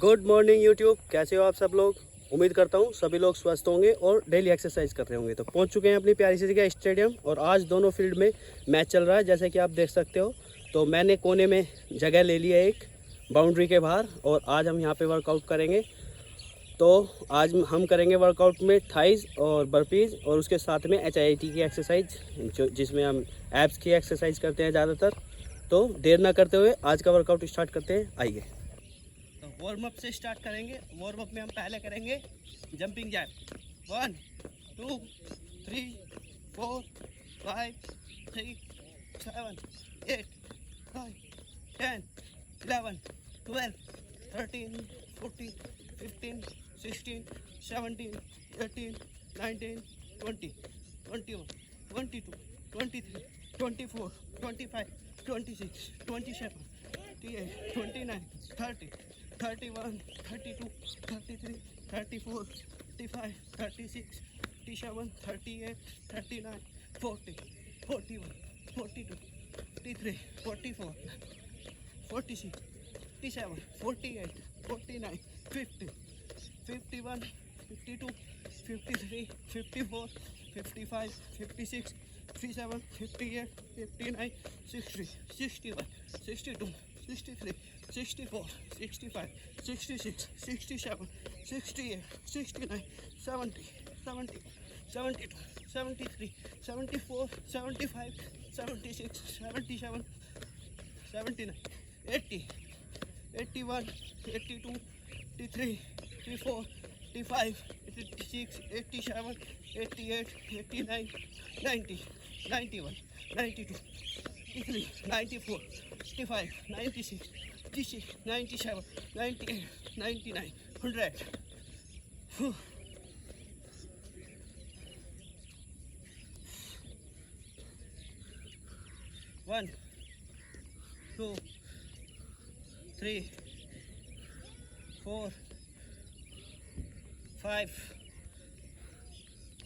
Good morning YouTube, कैसे हो आप सब लोग। उम्मीद करता हूँ सभी लोग स्वस्थ होंगे और डेली एक्सरसाइज कर रहे होंगे। तो पहुँच चुके हैं अपनी प्यारी सी जगह स्टेडियम, और आज दोनों फील्ड में मैच चल रहा है जैसे कि आप देख सकते हो। तो मैंने कोने में जगह ले ली है एक बाउंड्री के बाहर, और आज हम यहाँ पे वर्कआउट करेंगे। तो आज हम करेंगे वर्कआउट में थाइज और बर्पीज़, और उसके साथ में HIIT की एक्सरसाइज जो जिसमें हम एब्स की एक्सरसाइज करते हैं ज़्यादातर। तो देर ना करते हुए आज का वर्कआउट स्टार्ट करते हैं, आइए। तो वार्म अप से स्टार्ट करेंगे। वार्म अप में हम पहले करेंगे जंपिंग जैक। 1 2 3 4 5 6 7 8 9 10 11 12 13 14 15 16 17 18 19 20 21 22 23 24 25 26 27 28 29 30 31 32 33 34 35 36 37 38 39 40 41 42 43 44 46 47 48 49 50 51 52 53 54 55 56 57 58 59 60 61 62 63 64 65 66 67 68 69 70 70 72 73 74 75 76 77 79 80 81 82 83 84 85 86 87 88 89 90 91 92 93 94 95 96 96 97 98 99 100. 1 2 3 4 5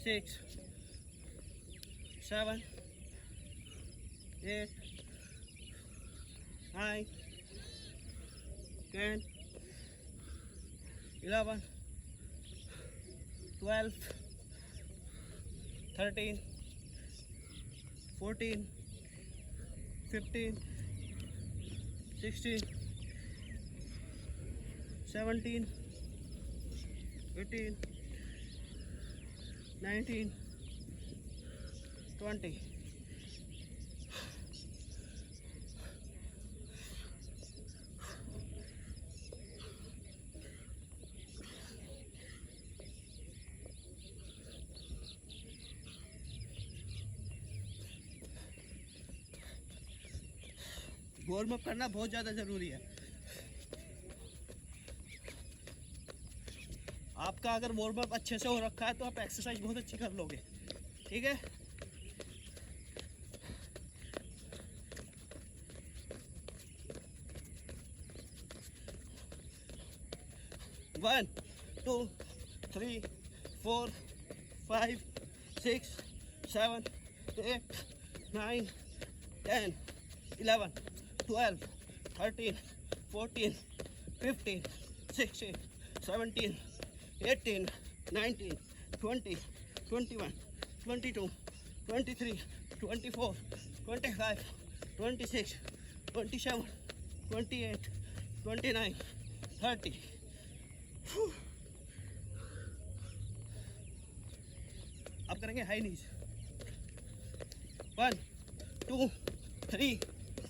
6 7 8 9 10 11 12 13 14 15 16 17 18 19 20. वार्म अप करना बहुत ज़्यादा ज़रूरी है। आपका अगर वार्म अप अच्छे से हो रखा है तो आप एक्सरसाइज बहुत अच्छी कर लोगे। ठीक है, वन 2 3 4 5 6 7 8 9 10 11 12 13 14 15 16 17 18 19 20 21 22 23 24 25 26 27 28 29 30. अब करेंगे हाई नीज। 1 2 3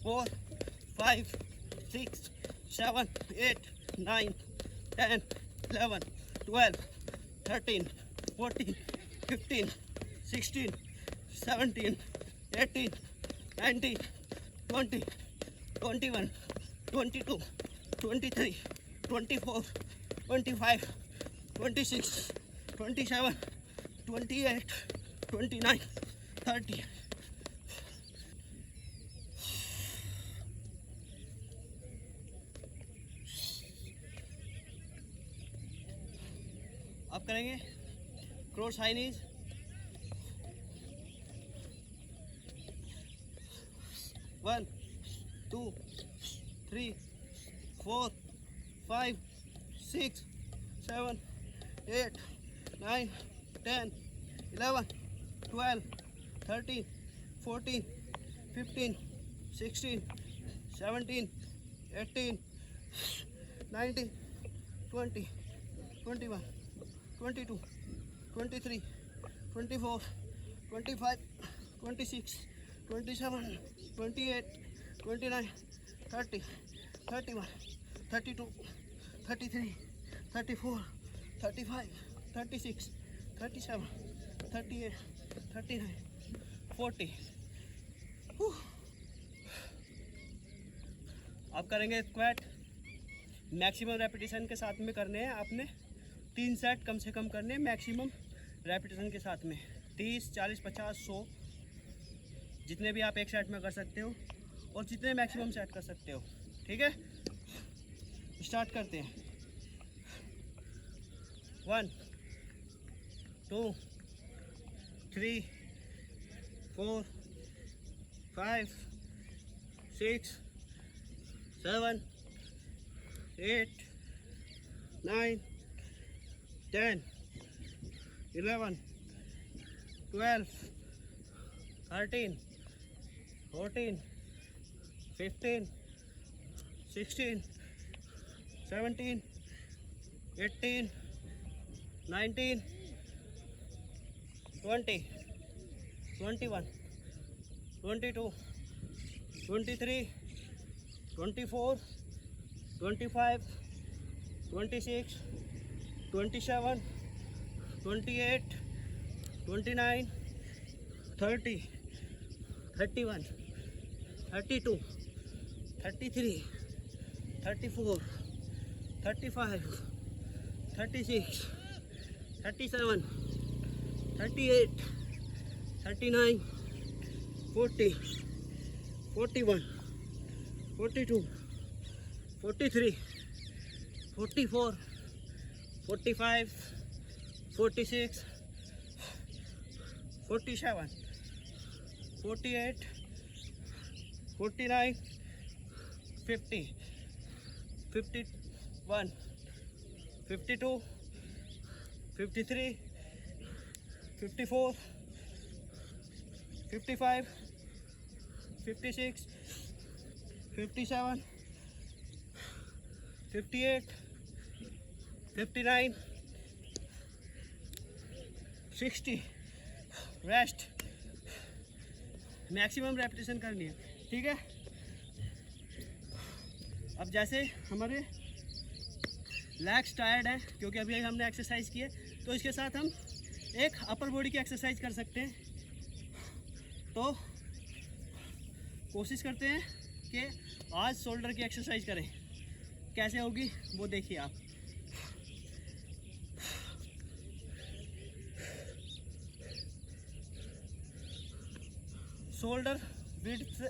4 5 6 7 8 9 10 11 12 13 14 15 16 17 18 19 20 21 22 23 24 25 26 27 28 29 30. अब करेंगे क्रॉस हाई नीज। 1 2 3 4 5 6, 7, 8, 9, 10, 11, 12, 13, 14, 15, 16, 17, 18, 19, 20, 21, 22, 23, 24, 25, 26, 27, 28, 29, 30, 31, 32, 33, 34, 35, 36, 37, 38, 39, 40. अब करेंगे स्क्वाट। मैक्सिमम रेपिटेशन के साथ में करने हैं आपने। 3 सेट कम से कम करने हैं मैक्सिमम रेपिटेशन के साथ में। 30, 40, 50, 100 जितने भी आप एक सेट में कर सकते हो और जितने मैक्सिमम सेट कर सकते हो। ठीक है, स्टार्ट करते हैं। 1, 2, 3, 4, 5, 6, 7, 8, 9, 10, 11, 12, 13, 14, 15, 16, 17, 18, 19, 20, 21, 22, 23, 24, 25, 26, 27, 28, 29, 30, 31, 32, 33, 34, 35, 36, 37, 38, 39, 40, 41, 42, 43, 44, 45, 46, 47, 48, 49, 50, 51, 52, 53, 54, 55, 56, 57, 58, 59, 60। रेस्ट। मैक्सिमम रेपिटेशन करनी है। ठीक है, अब जैसे हमारे लेग्स टायर्ड है क्योंकि अभी हमने एक्सरसाइज की है, तो इसके साथ हम एक अपर बॉडी की एक्सरसाइज कर सकते हैं। तो कोशिश करते हैं कि आज शोल्डर की एक्सरसाइज करें। कैसे होगी वो देखिए आप। शोल्डर विड्थ,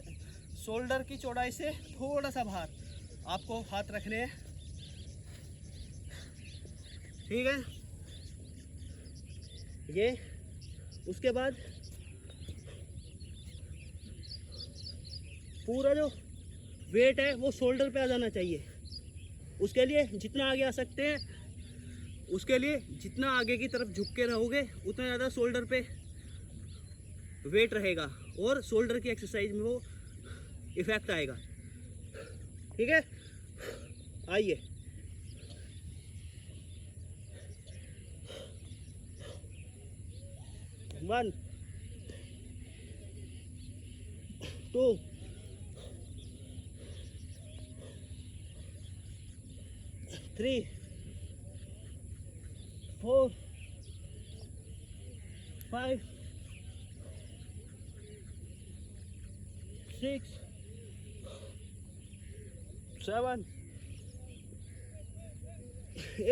शोल्डर की चौड़ाई से थोड़ा सा बाहर आपको हाथ रखने हैं। ठीक है, ये उसके बाद पूरा जो वेट है वो शोल्डर पे आ जाना चाहिए। उसके लिए जितना आगे आ सकते हैं, उसके लिए जितना आगे की तरफ झुक के रहोगे उतना ज़्यादा शोल्डर पे वेट रहेगा और शोल्डर की एक्सरसाइज में वो इफेक्ट आएगा। ठीक है, आइए। वन, 2, 3, 4, 5, 6, 7,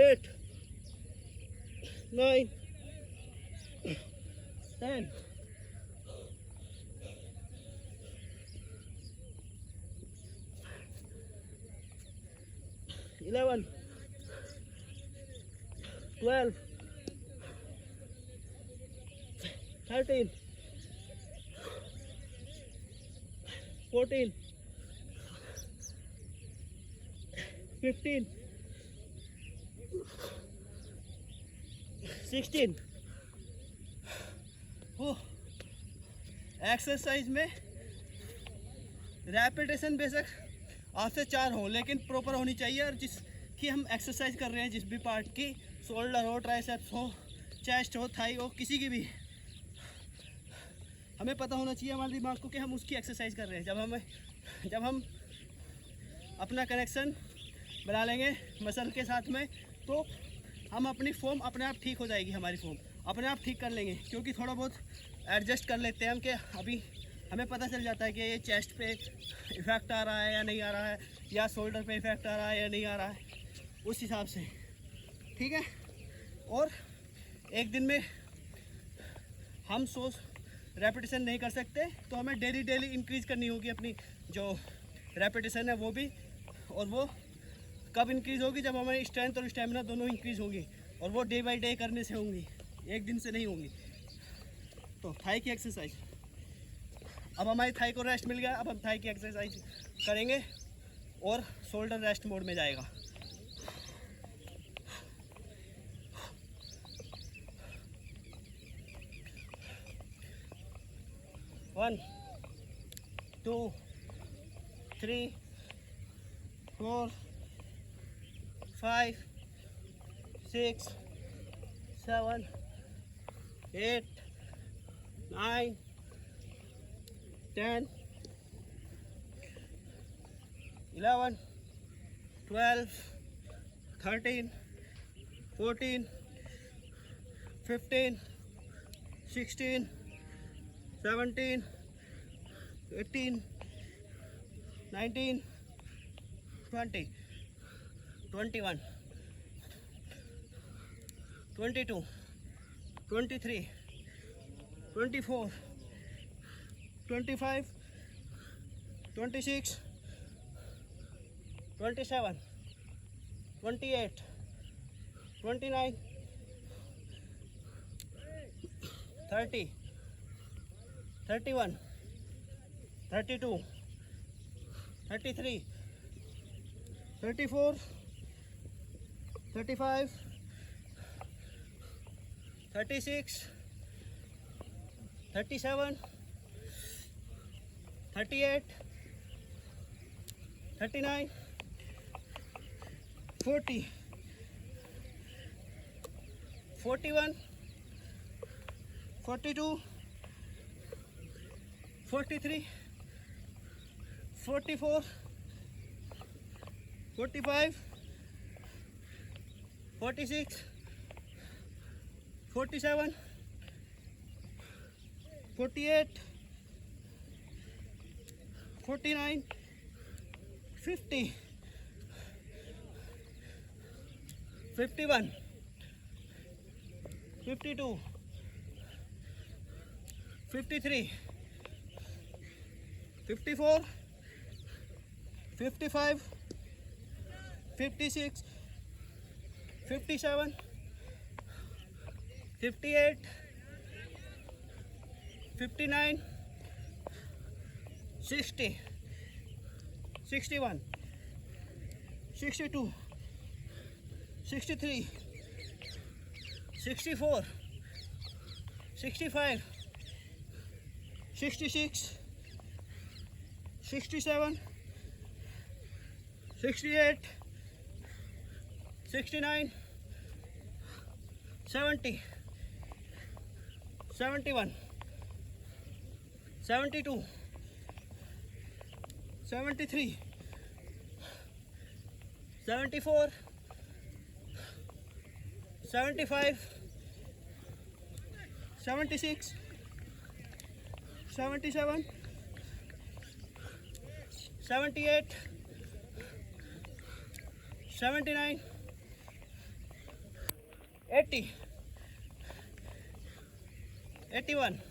8, 9, 10, 11, 12, 13, 14, 15, 16। एक्सरसाइज में रैपिटेशन बेशक आपसे 4 हो, लेकिन प्रॉपर होनी चाहिए। और जिसकी हम एक्सरसाइज कर रहे हैं, जिस भी पार्ट की, शोल्डर हो, ट्राइसेप्स हो, चेस्ट हो, थाई हो, किसी की भी, हमें पता होना चाहिए हमारे दिमाग को कि हम उसकी एक्सरसाइज कर रहे हैं। जब हम अपना कनेक्शन बना लेंगे मसल के साथ में, तो हम अपनी फॉर्म अपने आप ठीक हो जाएगी, हमारी फॉर्म अपने आप ठीक कर लेंगे। क्योंकि थोड़ा बहुत एडजस्ट कर लेते हैं हम, कि अभी हमें पता चल जाता है कि ये चेस्ट पे इफ़ेक्ट आ रहा है या नहीं आ रहा है, या शोल्डर पे इफ़ेक्ट आ रहा है या नहीं आ रहा है, उस हिसाब से, ठीक है। और एक दिन में हम 100 रेपिटेशन नहीं कर सकते, तो हमें डेली इंक्रीज़ करनी होगी अपनी जो रेपिटेशन है वो भी। और वो कब इंक्रीज़ होगी? जब हमारी स्ट्रेंथ और स्टेमिना दोनों इंक्रीज़ होंगी, और वो डे बाई डे करने से होंगी, एक दिन से नहीं होंगी। तो थाई की एक्सरसाइज, अब हमारी थाई को रेस्ट मिल गया, अब हम थाई की एक्सरसाइज करेंगे और शोल्डर रेस्ट मोड में जाएगा। वन, 2, 3, 4, 5, 6, 7, 8, 9, 10, 11, 12, 13, 14, 15, 16, 17, 18, 19, 20, 21, 22, 23, 24, 25, 26, 27, 28, 29, 30, 31, 32, 33, 34, 35, 36, 37, 38, 39, 40, 41, 42, 43, 44, 45, 46, 47, 48, 49, 50, 51, 52, 53, 54, 55, 56, 57, 58, 59, 60, 61, 62, 63, 64, 65, 66, 67, 68, 69, 70, 71, 72, 73, 74, 75, 76, 77, 78, 79, 80, 81,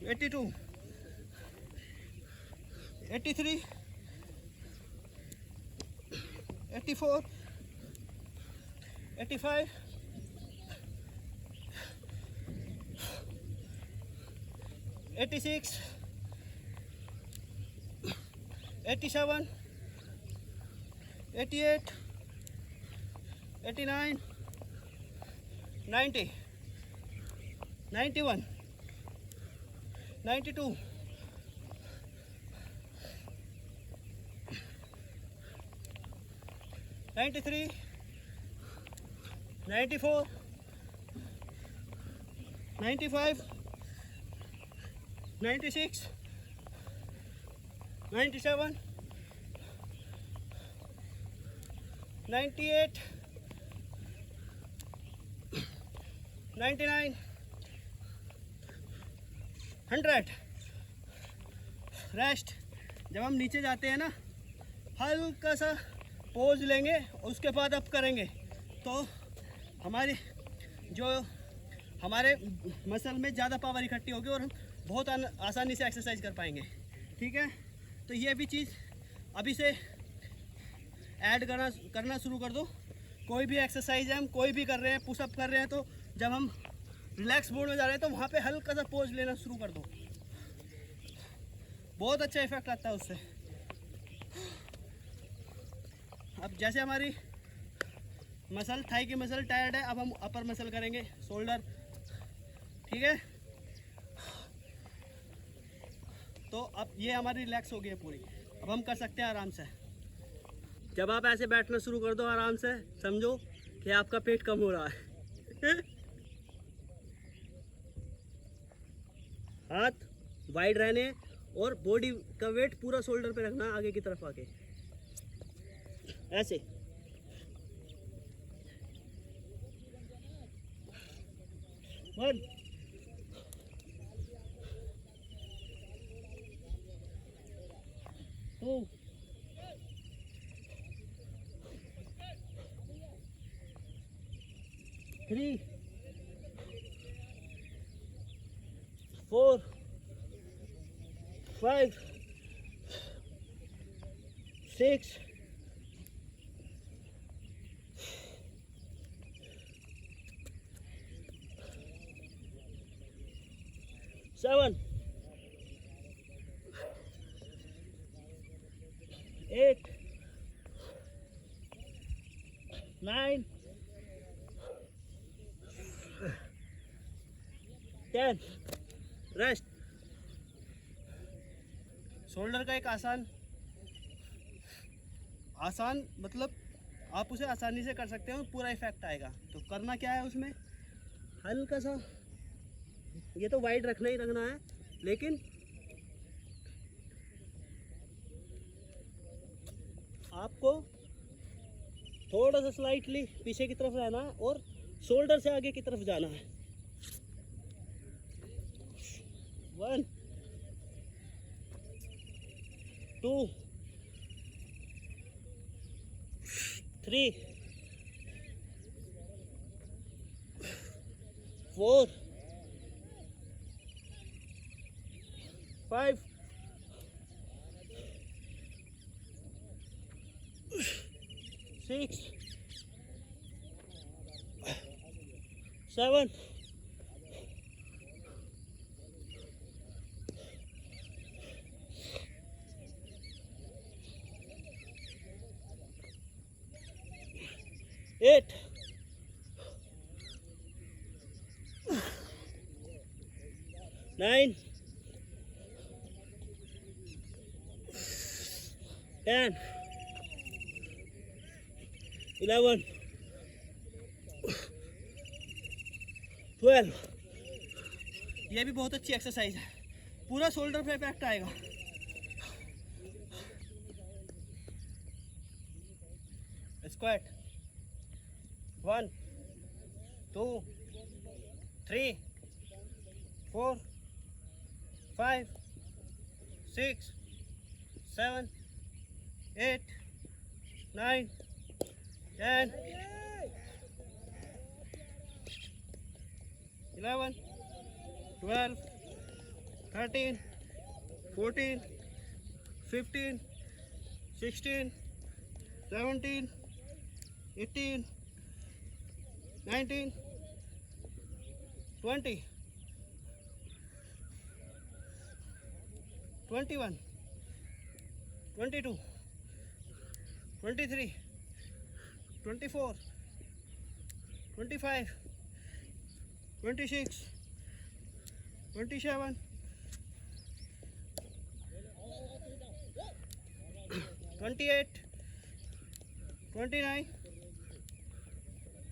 82, 83, 84, 85, 86, 87, 88, 89, 90, 91, 92, 93, 94, 95, 96, 97, 98, 99, 100। रेस्ट। जब हम नीचे जाते हैं ना, हल्का सा पोज लेंगे, उसके बाद अप करेंगे, तो हमारे मसल में ज़्यादा पावर इकट्ठी होगी और हम बहुत आसानी से एक्सरसाइज कर पाएंगे। ठीक है, तो ये भी चीज़ अभी से ऐड करना शुरू कर दो। कोई भी एक्सरसाइज है, हम कोई भी कर रहे हैं, पुशअप कर रहे हैं, तो जब हम रिलैक्स मोड में जा रहे हैं तो वहाँ पे हल्का सा पोज लेना शुरू कर दो। बहुत अच्छा इफेक्ट आता है उससे। अब जैसे हमारी मसल, थाई की मसल टायर्ड है, अब हम अपर मसल करेंगे, शोल्डर। ठीक है, तो अब ये हमारी रिलैक्स हो गई है पूरी। अब हम कर सकते हैं आराम से। जब आप ऐसे बैठना शुरू कर दो आराम से, समझो कि आपका पेट कम हो रहा है। हाथ वाइड रहने और बॉडी का वेट पूरा शोल्डर पे रखना, आगे की तरफ आके ऐसे। One, two, three, 4, 5, 6, 7, 8, 9, 10। Rest. Shoulder का एक आसान मतलब आप उसे आसानी से कर सकते हो, पूरा इफेक्ट आएगा। तो करना क्या है उसमें, हल्का सा, ये तो वाइड रखना ही रखना है, लेकिन आपको थोड़ा सा स्लाइटली पीछे की तरफ रहना है और शोल्डर से आगे की तरफ जाना है। 1, 2, 3, 4, 5, 6, 7, 8, 9, 10, 11, 12। ये भी बहुत अच्छी एक्सरसाइज है, पूरा शोल्डर पे इफेक्ट आएगा। स्क्वाट। 1, 2, 3, 4, 5, 6, 7, 8, 9, 10, 11, 12, 13, 14, 15, 16, 17, 18, 19, 20, 21, 22, 23, 24, 25, 26, 27, 28, 29,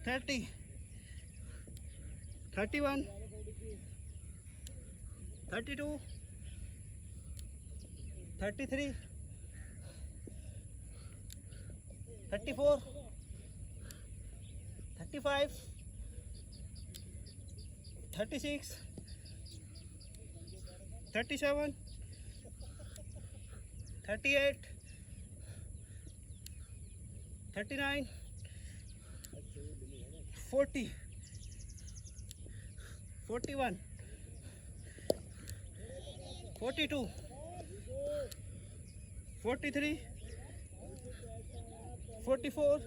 30, 31, 32, 33, 34, 35, 36, 37, 38, 39, 40, 41, 42, 43, 44,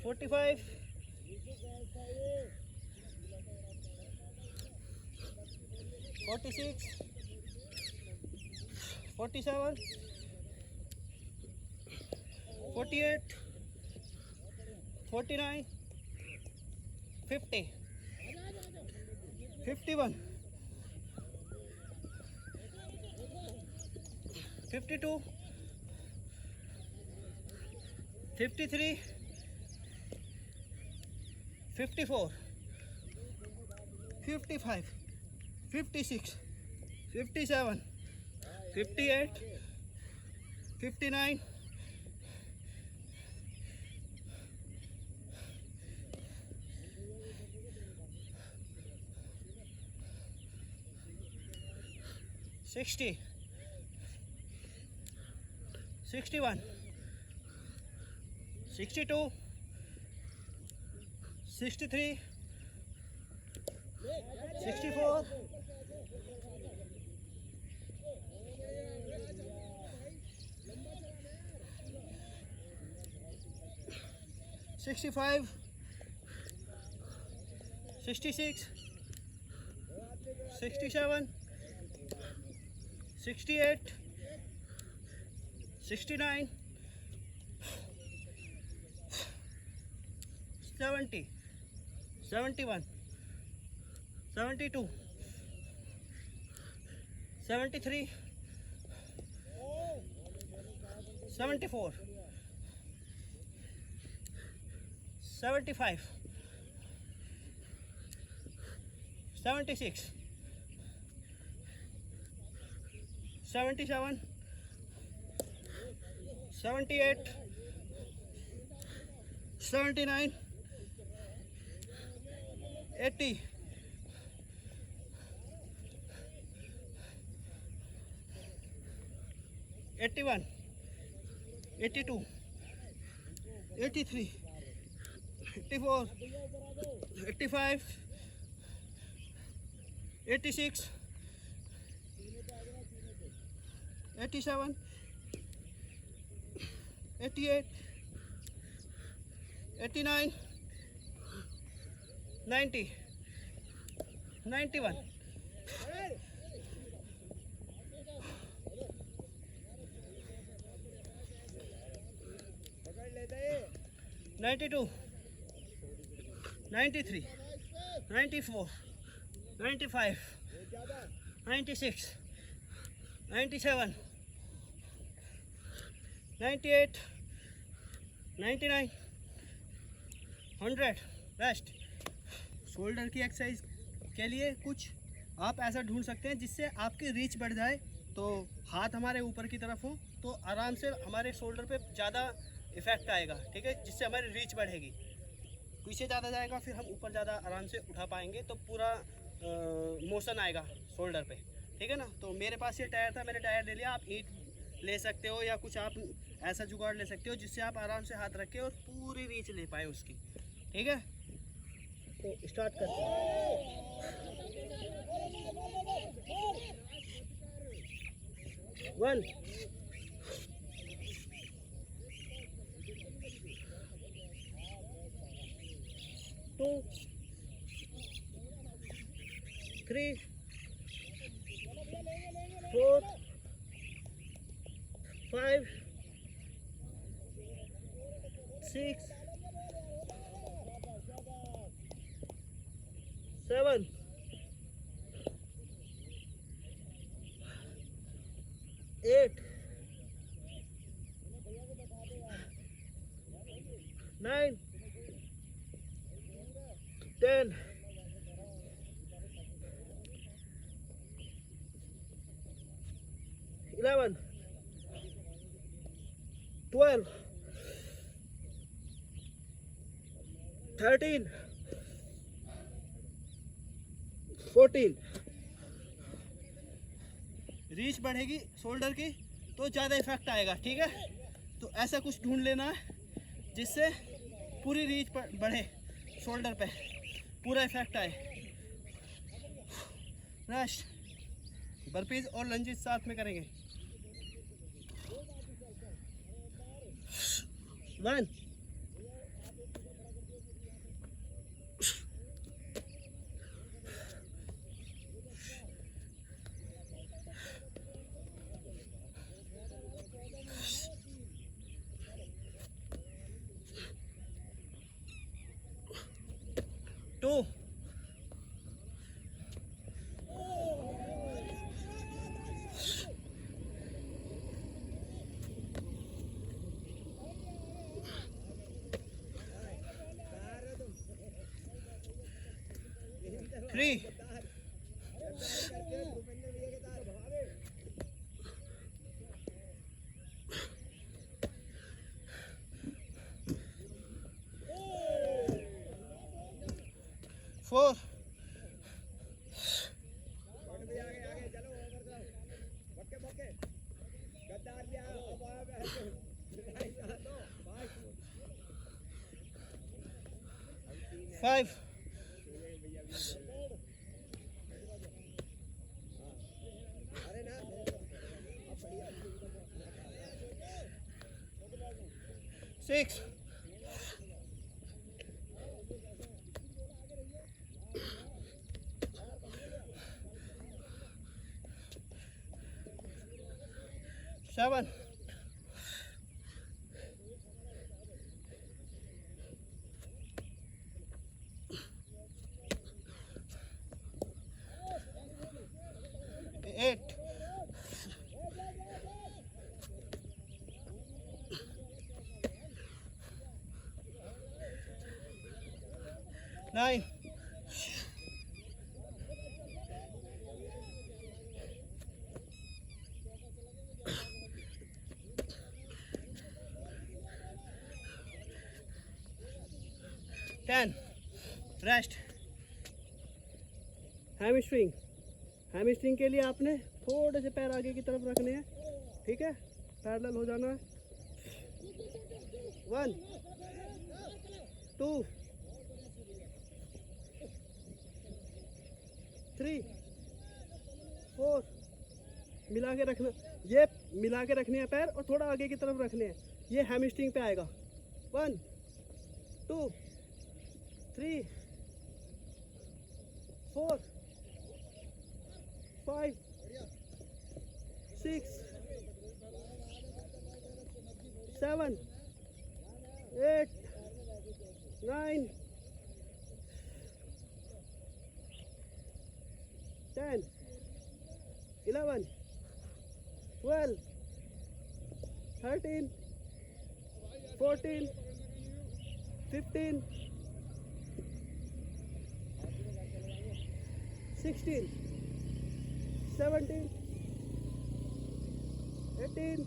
45, 46, 47, 48, 49, 50, 51, 52, 53, 54, 55, 56, 57, 58, 59, 60, 61, 62, 63, 64, 65, 66, 67, 68, 69, 70, 71, 72, 73, 74, 75, 76, 77, 78, 79, 80, 81, 82, 83, 84, 85, 86, 87, 88, 89, 90, 91, 92, 93, 94, 95, 96, 97, 98, 99, 100. बेस्ट। शोल्डर की एक्सरसाइज के लिए कुछ आप ऐसा ढूंढ सकते हैं जिससे आपकी रीच बढ़ जाए, तो हाथ हमारे ऊपर की तरफ हो तो आराम से हमारे शोल्डर पे ज़्यादा इफ़ेक्ट आएगा, ठीक है, जिससे हमारी रीच बढ़ेगी। पीछे ज़्यादा जाएगा फिर हम ऊपर ज़्यादा आराम से उठा पाएंगे, तो पूरा मोशन आएगा शोल्डर पे, ठीक है ना। तो मेरे पास ये टायर था, मैंने टायर ले लिया। आप ईंट ले सकते हो या कुछ आप ऐसा जुगाड़ ले सकते हो जिससे आप आराम से हाथ रख के और पूरी रीच ले पाए उसकी, ठीक है। तो स्टार्ट करते हैं। 1, 2, 3, 4, 5, 6 7 8 9 10 11 12 13 14 रीच बढ़ेगी शोल्डर की तो ज़्यादा इफेक्ट आएगा, ठीक है। तो ऐसा कुछ ढूंढ लेना है जिससे पूरी रीच बढ़े, शोल्डर पे पूरा इफेक्ट आए। रेस्ट, बर्पीज और लंजेस साथ में करेंगे। 1 2 3 4 5 6 7 8 9 10 रेस्ट। हैमस्ट्रिंग, हैमस्ट्रिंग के लिए आपने थोड़े से पैर आगे की तरफ रखने हैं, ठीक है, पैरेलल हो जाना है। 1 2 3 4 मिला के रखना, ये मिला के रखने हैं पैर और थोड़ा आगे की तरफ रखने हैं, ये हैमस्ट्रिंग पे आएगा। 1 2 3 4 5 6 7 8 9 10 11 12 13 14 15 16 17 18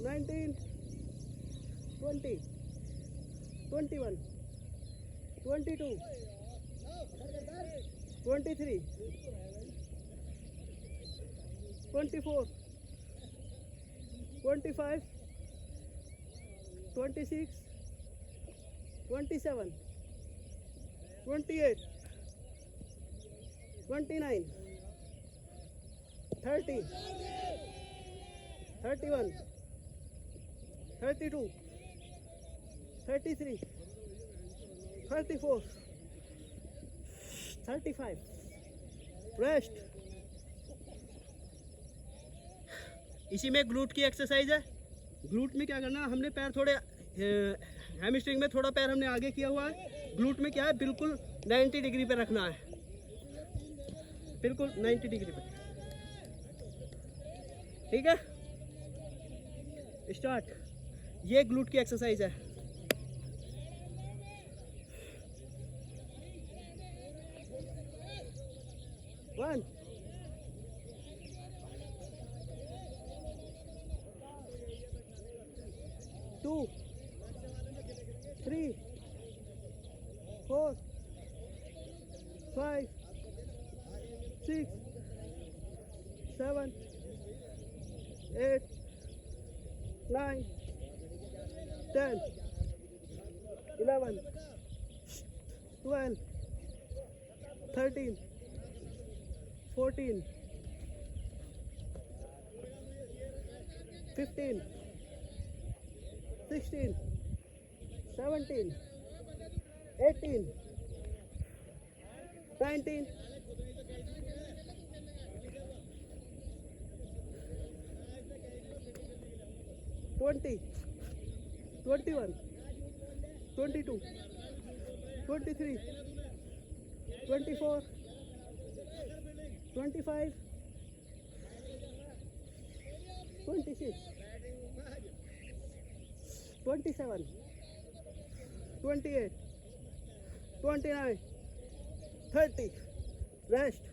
19 20 21 22 23 24 25 26 27 28 29 30 31 32 33 34 35 रेस्ट। इसी में ग्लूट की एक्सरसाइज है। ग्लूट में क्या करना है, हमने पैर थोड़े हैमस्ट्रिंग में थोड़ा पैर हमने आगे किया हुआ है, ग्लूट में क्या है बिल्कुल 90 डिग्री पे रखना है, बिल्कुल 90 डिग्री पे। ठीक है, स्टार्ट। ये ग्लूट की एक्सरसाइज है। 1 2 3 4 5 6 7 8 9 10 11 12 13 14 15 16 17 18 19 20 21 22 23 24 25 26 27 28 29 30 रेस्ट